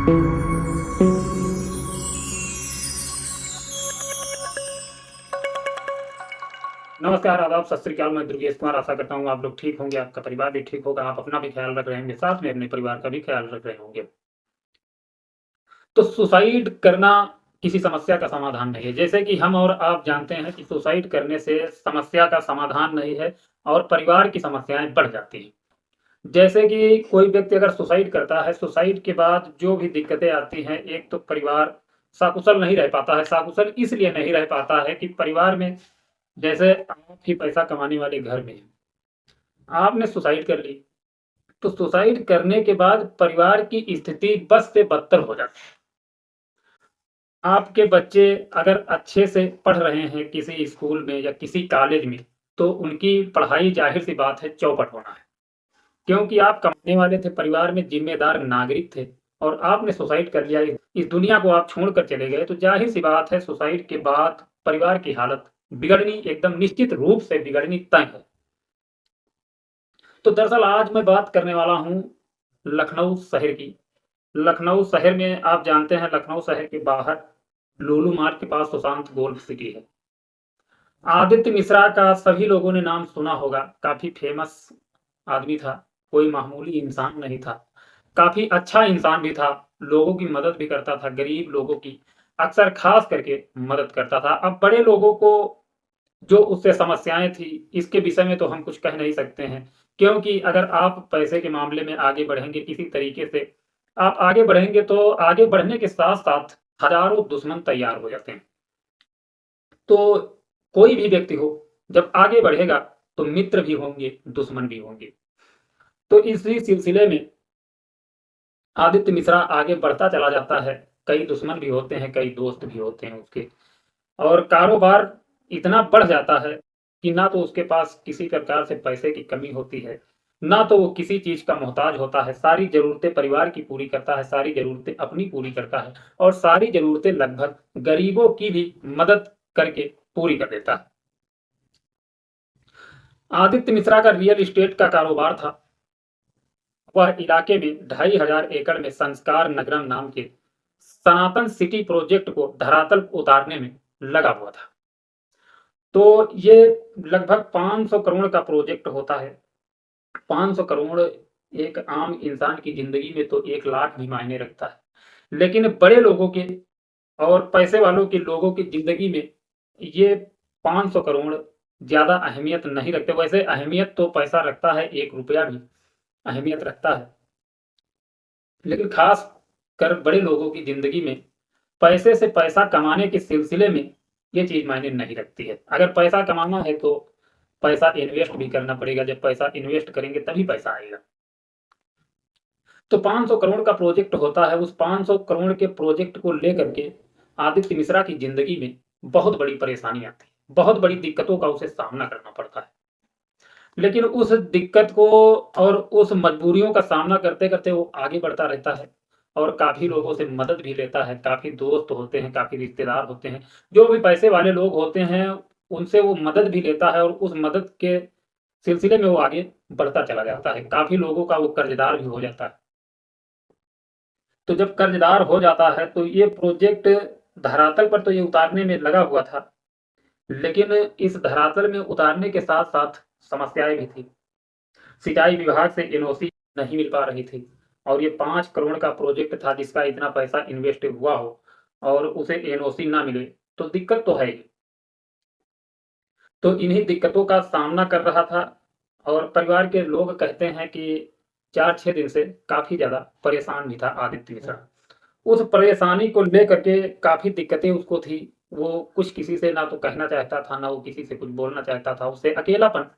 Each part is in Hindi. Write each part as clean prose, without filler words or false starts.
नमस्कार, आदाब, सत श्री अकाल। मैं दुर्गेश कुमार आशा करता हूँ आप लोग ठीक होंगे, आपका परिवार भी ठीक होगा, आप अपना भी ख्याल रख रहे होंगे, साथ में अपने परिवार का भी ख्याल रख रहे होंगे। तो सुसाइड करना किसी समस्या का समाधान नहीं है। जैसे कि हम और आप जानते हैं कि सुसाइड करने से समस्या का समाधान नहीं है और परिवार की समस्याएँ बढ़ जाती हैं। जैसे कि कोई व्यक्ति अगर सुसाइड करता है, सुसाइड के बाद जो भी दिक्कतें आती हैं, एक तो परिवार सकुशल नहीं रह पाता है। सकुशल इसलिए नहीं रह पाता है कि परिवार में जैसे आप ही पैसा कमाने वाले घर में हैं, आपने सुसाइड कर ली, तो सुसाइड करने के बाद परिवार की स्थिति बद से बदतर हो जाती है। आपके बच्चे अगर अच्छे से पढ़ रहे हैं किसी स्कूल में या किसी कॉलेज में, तो उनकी पढ़ाई ज़ाहिर-सी बात है चौपट होना है। क्योंकि आप कमाने वाले थे, परिवार में ज़िम्मेदार नागरिक थे और आपने सुसाइड कर लिया, इस दुनिया को आप छोड़कर चले गए, तो ज़ाहिर-सी बात है सुसाइड के बाद परिवार की हालत बिगड़नी एकदम निश्चित रूप से बिगड़नी तय है। तो दरअसल आज मैं बात करने वाला हूँ लखनऊ शहर की। लखनऊ शहर में आप जानते हैं, लखनऊ शहर के बाहर लुलु मार्ट के पास सुशांत गोल्ड सिटी है। आदित्य मिश्रा का सभी लोगों ने नाम सुना होगा, काफ़ी फ़ेमस आदमी था, कोई मामूली इंसान नहीं था। काफ़ी अच्छा इंसान भी था, लोगों की मदद भी करता था, गरीब लोगों की अक्सर ख़ास करके मदद करता था। अब बड़े लोगों को जो उससे समस्याएँ थी, इसके विषय में तो हम कुछ कह नहीं सकते हैं, क्योंकि अगर आप पैसे के मामले में आगे बढ़ेंगे किसी तरीके से, आप आगे बढ़ेंगे तो आगे बढ़ने के साथ-साथ हज़ारों दुश्मन तैयार हो जाते हैं। तो कोई भी व्यक्ति हो, जब आगे बढ़ेगा तो मित्र भी होंगे, दुश्मन भी होंगे। तो इसी सिलसिले में आदित्य मिश्रा आगे बढ़ता चला जाता है, कई दुश्मन भी होते हैं, कई दोस्त भी होते हैं उसके। और कारोबार इतना बढ़ जाता है कि ना तो उसके पास किसी प्रकार से पैसे की कमी होती है, ना तो वो किसी चीज़ का मोहताज होता है। सारी ज़रूरतें परिवार की पूरी करता है, सारी ज़रूरतें अपनी पूरी करता है और सारी ज़रूरतें लगभग गरीबों की भी मदद करके पूरी कर देता है। आदित्य मिश्रा का रियल एस्टेट का कारोबार था। वह इलाके में 2500 एकड़ में संस्कार नगरम नाम के सनातन सिटी प्रोजेक्ट को धरातल उतारने में लगा हुआ था। तो ये लगभग 500 करोड़ का प्रोजेक्ट होता है। 500 करोड़ एक आम इंसान की ज़िंदगी में तो 1 लाख भी मायने रखता है। लेकिन बड़े लोगों के और पैसे वालों के लोगों की ज़िंदगी में ये 500 करोड़ ज़्यादा अहमियत नहीं रखते। वैसे अहमियत तो पैसा रखता है, 1 रुपया भी अहमियत रखता है। लेकिन ख़ास कर बड़े लोगों की ज़िंदगी में पैसे से पैसा कमाने के सिलसिले में ये चीज़ मायने नहीं रखती है। अगर पैसा कमाना है तो पैसा इन्वेस्ट भी करना पड़ेगा, जब पैसा इन्वेस्ट करेंगे तभी पैसा आएगा। तो 500 करोड़ का प्रोजेक्ट होता है, उस 500 करोड़ के प्रोजेक्ट को लेकर के आदित्य मिश्रा की ज़िंदगी में बहुत बड़ी परेशानी आती है, बहुत बड़ी दिक्कतों का उसे सामना करना पड़ता है। लेकिन उस दिक्कत को और उस मजबूरियों का सामना करते-करते वो आगे बढ़ता रहता है और काफ़ी लोगों से मदद भी लेता है, काफ़ी दोस्त होते हैं, काफ़ी रिश्तेदार होते हैं, जो भी पैसे वाले लोग होते हैं, उनसे वो मदद भी लेता है और उस मदद के सिलसिले में वो आगे बढ़ता चला जाता है। काफ़ी लोगों का वो कर्ज़दार भी हो जाता है। तो जब कर्ज़दार हो जाता है, तो ये प्रोजेक्ट धरातल पर तो ये उतारने में लगा हुआ था, लेकिन इस धरातल में उतारने के साथ-साथ समस्याएँ भी थी। सिंचाई विभाग से एनओसी नहीं मिल पा रही थी और ये 5 करोड़ का प्रोजेक्ट था जिसका इतना पैसा इन्वेस्ट हुआ हो और उसे एनओसी ना मिले, तो दिक्कत तो है ही। तो इन्हीं दिक्कतों का सामना कर रहा था और परिवार के लोग कहते हैं कि 4-6 दिन से काफ़ी ज़्यादा परेशान भी था आदित्य मिश्रा। उस परेशानी को लेकर के काफ़ी दिक्कतें उसको थी। वो कुछ किसी से ना तो कहना चाहता था, ना वो किसी से कुछ बोलना चाहता था। उसे अकेलापन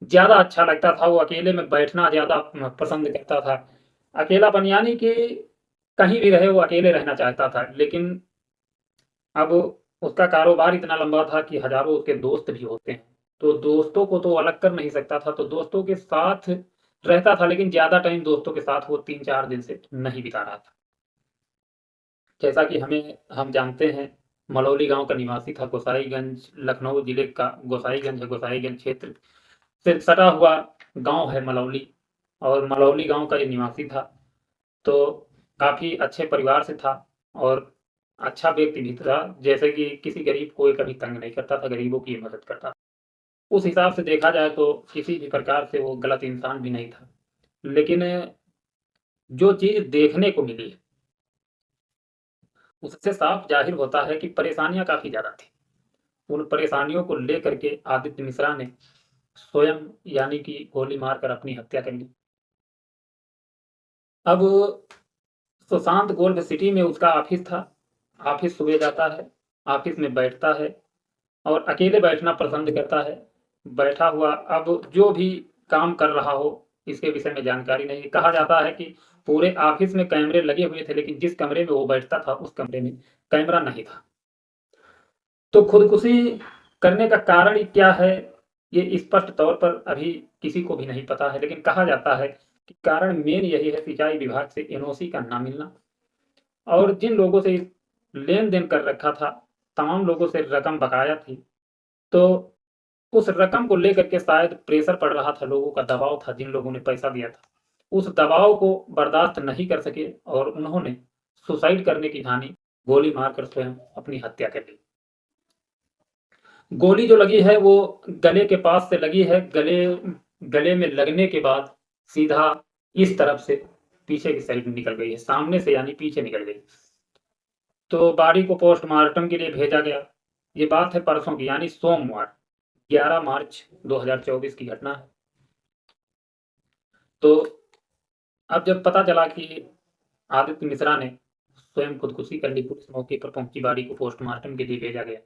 ज़्यादा अच्छा लगता था, वो अकेले में बैठना ज़्यादा पसंद करता था। अकेलापन यानी कि कहीं भी रहे वो अकेले रहना चाहता था। लेकिन अब उसका कारोबार इतना लंबा था कि हज़ारों उसके दोस्त भी होते हैं। तो दोस्तों को तो अलग कर नहीं सकता था, तो दोस्तों के साथ रहता था, लेकिन ज़्यादा टाइम दोस्तों के साथ वो 3-4 दिन से नहीं बिता रहा था। जैसा कि हम जानते हैं, मलौली गाँव का निवासी था। गोसाईगंज लखनऊ जिले का गोसाईगंज है, गोसाईगंज क्षेत्र से सटा हुआ गाँव है मलौली और मलौली गाँव का ये निवासी था। तो काफ़ी अच्छे परिवार से था और अच्छा व्यक्ति भी था, जैसे कि किसी गरीब को कभी तंग नहीं करता था, गरीबों की मदद करता था। उस हिसाब से देखा जाए तो किसी भी प्रकार से वो गलत इंसान भी नहीं था। लेकिन जो चीज़ देखने को मिली है, उससे साफ ज़ाहिर होता है कि परेशानियाँ काफ़ी ज़्यादा थी। उन परेशानियों को लेकर के आदित्य मिश्रा ने स्वयं यानी कि गोली मारकर अपनी हत्या कर ली। अब सुशांत गोल्ड सिटी में उसका ऑफिस था। ऑफिस सुबह जाता है, ऑफिस में बैठता है और अकेले बैठना पसंद करता है। बैठा हुआ अब जो भी काम कर रहा हो, इसके विषय में जानकारी नहीं है। कहा जाता है कि पूरे ऑफिस में कैमरे लगे हुए थे, लेकिन जिस कमरे में वो बैठता था, उस कमरे में कैमरा नहीं था। तो खुदकुशी करने का कारण ही क्या है, ये स्पष्ट तौर पर अभी किसी को भी नहीं पता है, लेकिन कहा जाता है कि कारण मेन यही है, सिंचाई विभाग से एनओसी का ना मिलना और जिन लोगों से लेन-देन कर रखा था, तमाम लोगों से रकम बकाया थी। तो उस रकम को लेकर के शायद प्रेशर पड़ रहा था, लोगों का दबाव था, जिन लोगों ने पैसा दिया था। उस दबाव को बर्दाश्त नहीं कर सके और उन्होंने सुसाइड करने की ठानी, गोली मारकर स्वयं अपनी हत्या कर ली। गोली जो लगी है वो गले के पास से लगी है। गले में लगने के बाद सीधा इस तरफ से पीछे की साइड निकल गई है, सामने से यानी पीछे निकल गई। तो बॉडी को पोस्टमार्टम के लिए भेजा गया। ये बात है परसों की, यानी सोमवार 11 मार्च 2024 की घटना है। तो अब जब पता चला कि आदित्य मिश्रा ने स्वयं खुदकुशी कर ली, पुलिस मौके पर पहुंची, बॉडी को पोस्टमार्टम के लिए भेजा गया।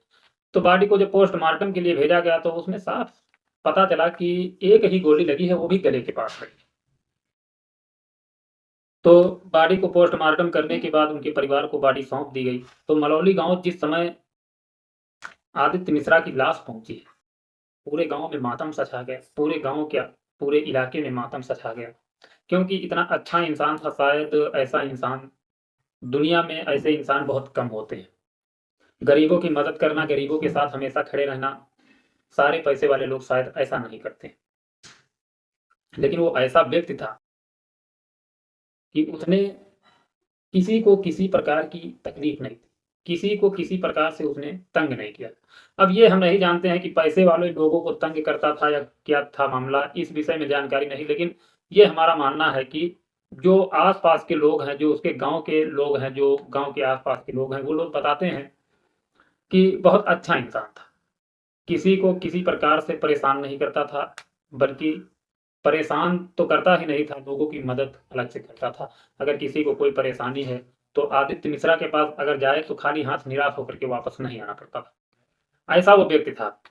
तो बॉडी को जब पोस्टमार्टम के लिए भेजा गया तो उसमें साफ पता चला कि एक ही गोली लगी है, वो भी गले के पास लगी। तो बॉडी को पोस्टमार्टम करने के बाद उनके परिवार को बॉडी सौंप दी गई। तो मलौली गांव जिस समय आदित्य मिश्रा की लाश पहुंची, पूरे गांव में मातम सा छा गया। पूरे गांव क्या, पूरे इलाके में मातम सा छा गया, क्योंकि इतना अच्छा इंसान था। शायद ऐसा इंसान दुनिया में, ऐसे इंसान बहुत कम होते हैं। गरीबों की मदद करना, गरीबों के साथ हमेशा खड़े रहना, सारे पैसे वाले लोग शायद ऐसा नहीं करते। लेकिन वो ऐसा व्यक्ति था कि उसने किसी को किसी प्रकार की तकलीफ नहीं दी, किसी को किसी प्रकार से उसने तंग नहीं किया। अब ये हम नहीं जानते हैं कि पैसे वाले लोगों को तंग करता था या क्या था मामला, इस विषय में जानकारी नहीं। लेकिन ये हमारा मानना है कि जो आस-पास के लोग हैं, जो उसके गाँव के लोग हैं, जो गाँव के आस-पास के लोग हैं, वो लोग बताते हैं कि बहुत अच्छा इंसान था। किसी को किसी प्रकार से परेशान नहीं करता था, बल्कि परेशान तो करता ही नहीं था, लोगों की मदद अलग से करता था। अगर किसी को कोई परेशानी है, तो आदित्य मिश्रा के पास अगर जाए तो खाली हाथ निराश होकर के वापस नहीं आना पड़ता था। ऐसा वो व्यक्ति था।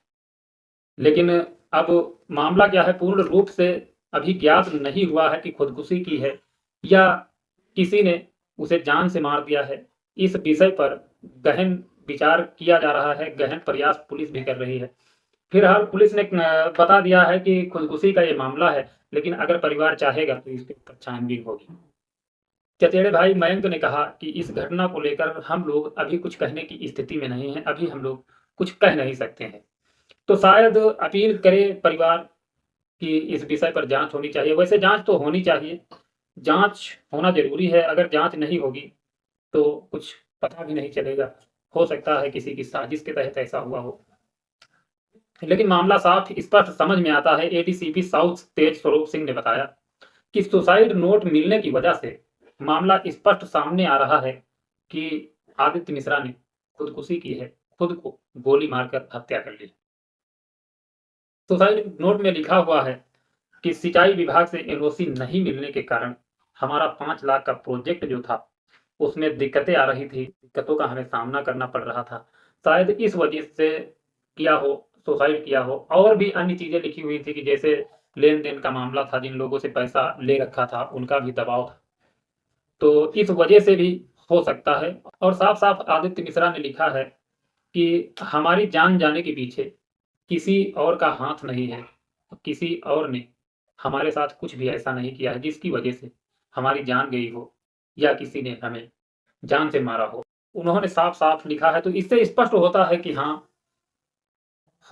लेकिन अब मामला क्या है, पूर्ण रूप से अभी ज्ञात नहीं हुआ है कि खुदकुशी की है या किसी ने उसे जान से मार दिया है। इस विषय पर गहन विचार किया जा रहा है, गहन प्रयास पुलिस भी कर रही है। फिलहाल पुलिस ने बता दिया है कि खुदकुशी का ये मामला है, लेकिन अगर परिवार चाहेगा तो इसके ऊपर छानबीन होगी। चचेरे भाई मयंक ने कहा कि इस घटना को लेकर हम लोग अभी कुछ कहने की स्थिति में नहीं हैं, अभी हम लोग कुछ कह नहीं सकते हैं। तो शायद अपील करे परिवार कि इस विषय पर जांच होनी चाहिए। वैसे जांच तो होनी चाहिए, जांच होना ज़रूरी है। अगर जांच नहीं होगी तो कुछ पता भी नहीं चलेगा। हो सकता है किसी की साजिश के तहत ऐसा हुआ हो। लेकिन मामला साफ स्पष्ट समझ में आता है। एडीसीपी साउथ तेज स्वरूप सिंह ने बताया कि सुसाइड नोट मिलने की वजह से मामला स्पष्ट सामने आ रहा है कि आदित्य मिश्रा ने खुदकुशी की है, खुद को गोली मारकर हत्या कर ली। सुसाइड नोट में लिखा हुआ है कि सिंचाई विभाग से एनओसी नहीं मिलने के कारण हमारा 5 लाख का प्रोजेक्ट जो था, उसमें दिक्कतें आ रही थी, दिक्कतों का हमें सामना करना पड़ रहा था। शायद इस वजह से किया हो, सुसाइड किया हो। और भी अन्य चीज़ें लिखी हुई थी कि जैसे लेन-देन का मामला था, जिन लोगों से पैसा ले रखा था, उनका भी दबाव था। तो इस वजह से भी हो सकता है। और साफ-साफ आदित्य मिश्रा ने लिखा है कि हमारी जान जाने के पीछे किसी और का हाथ नहीं है। किसी और ने हमारे साथ कुछ भी ऐसा नहीं किया है जिसकी वजह से हमारी जान गई हो या किसी ने हमें जान से मारा हो। उन्होंने साफ-साफ लिखा है, तो इससे स्पष्ट होता है कि हाँ,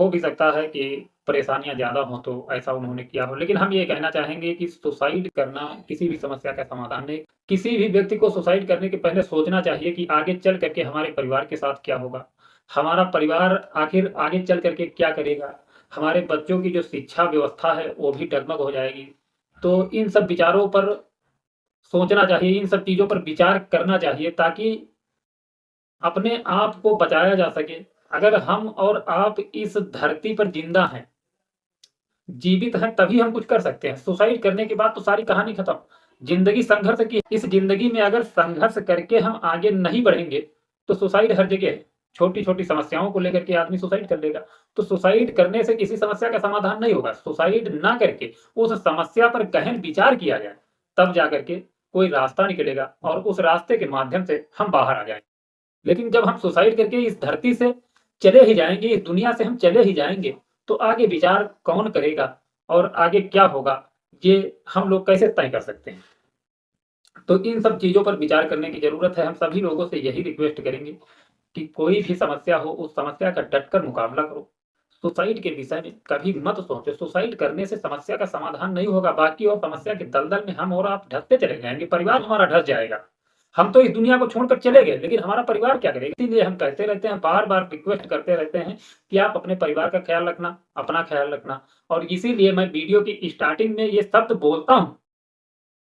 हो भी सकता है कि परेशानियां ज़्यादा हों तो ऐसा उन्होंने किया हो। लेकिन हम ये कहना चाहेंगे कि सुसाइड करना किसी भी समस्या का समाधान नहीं। किसी भी व्यक्ति को सुसाइड करने के पहले सोचना चाहिए कि आगे चल करके हमारे परिवार के साथ क्या होगा, हमारा परिवार आखिर आगे चल करके क्या करेगा, हमारे बच्चों की जो शिक्षा व्यवस्था है वो भी डगमग हो जाएगी। तो इन सब विचारों पर सोचना चाहिए, इन सब चीज़ों पर विचार करना चाहिए ताकि अपने आप को बचाया जा सके। अगर हम और आप इस धरती पर जिंदा हैं, जीवित हैं, तभी हम कुछ कर सकते हैं। सुसाइड करने के बाद तो सारी कहानी खत्म। जिंदगी संघर्ष की, इस जिंदगी में अगर संघर्ष करके हम आगे नहीं बढ़ेंगे तो सुसाइड हर जगह है। छोटी छोटी समस्याओं को लेकर के आदमी सुसाइड कर लेगा। तो सुसाइड करने से किसी समस्या का समाधान नहीं होगा। सुसाइड ना करके उस समस्या पर गहन विचार किया जाए, तब जाकर के कोई रास्ता निकलेगा और उस रास्ते के माध्यम से हम बाहर आ जाएंगे। लेकिन जब हम सुसाइड करके इस धरती से चले ही जाएंगे, इस दुनिया से हम चले ही जाएंगे, तो आगे विचार कौन करेगा और आगे क्या होगा, ये हम लोग कैसे तय कर सकते हैं। तो इन सब चीज़ों पर विचार करने की ज़रूरत है। हम सभी लोगों से यही रिक्वेस्ट करेंगे कि कोई भी समस्या हो, उस समस्या का डटकर मुकाबला करो। सुसाइड के विषय में कभी मत सोचो। सुसाइड करने से समस्या का समाधान नहीं होगा, बाकी और समस्या के दलदल में हम और आप धंसते चले जाएंगे, परिवार हमारा धंस जाएगा। हम तो इस दुनिया को छोड़कर चले गए, लेकिन हमारा परिवार क्या करेगा। इसीलिए हम कहते रहते हैं, बार बार रिक्वेस्ट करते रहते हैं कि आप अपने परिवार का ख्याल रखना, अपना ख्याल रखना। और इसीलिए मैं वीडियो की स्टार्टिंग में ये शब्द बोलता हूँ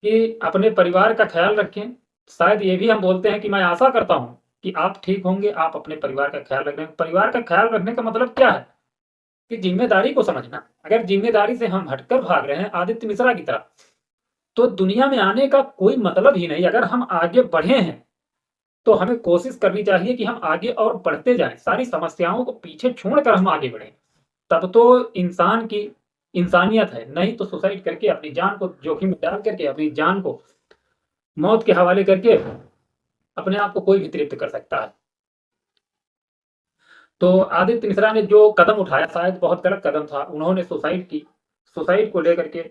कि अपने परिवार का ख्याल रखें। शायद ये भी हम बोलते हैं कि मैं आशा करता हूँ कि आप ठीक होंगे, आप अपने परिवार का ख्याल रख रहे हैं। परिवार का ख्याल रखने का मतलब क्या है कि जिम्मेदारी को समझना। अगर जिम्मेदारी से हम हटकर भाग रहे हैं आदित्य मिश्रा की तरह, तो दुनिया में आने का कोई मतलब ही नहीं। अगर हम आगे बढ़े हैं तो हमें कोशिश करनी चाहिए कि हम आगे और बढ़ते जाएं, सारी समस्याओं को पीछे छोड़कर हम आगे बढ़ें। तब तो इंसान की इंसानियत है। नहीं तो सुसाइड करके अपनी जान को जोखिम में डाल करके, अपनी जान को मौत के हवाले करके अपने आप को कोई भी तृप्त कर सकता है। तो आदित्य मिश्रा ने जो कदम उठाया शायद बहुत गलत कदम था। उन्होंने सुसाइड की। सुसाइड को लेकर के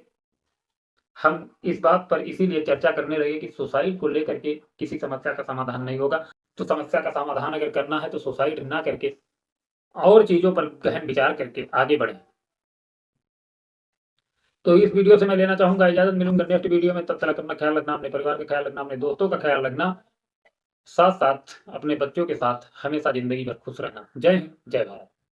हम इस बात पर इसीलिए चर्चा करने लगे कि सुसाइड को लेकर के किसी समस्या का समाधान नहीं होगा। तो समस्या का समाधान अगर करना है तो सुसाइड ना करके और चीजों पर गहन विचार करके आगे बढ़े। तो इस वीडियो से मैं लेना चाहूंगा इजाजत। मिलूंगा नेक्स्ट वीडियो में। तब तक अपना ख्याल रखना, अपने परिवार का ख्याल रखना, अपने दोस्तों का ख्याल रखना, साथ साथ अपने बच्चों के साथ हमेशा जिंदगी भर खुश रहना। जय हिंद, जय भारत।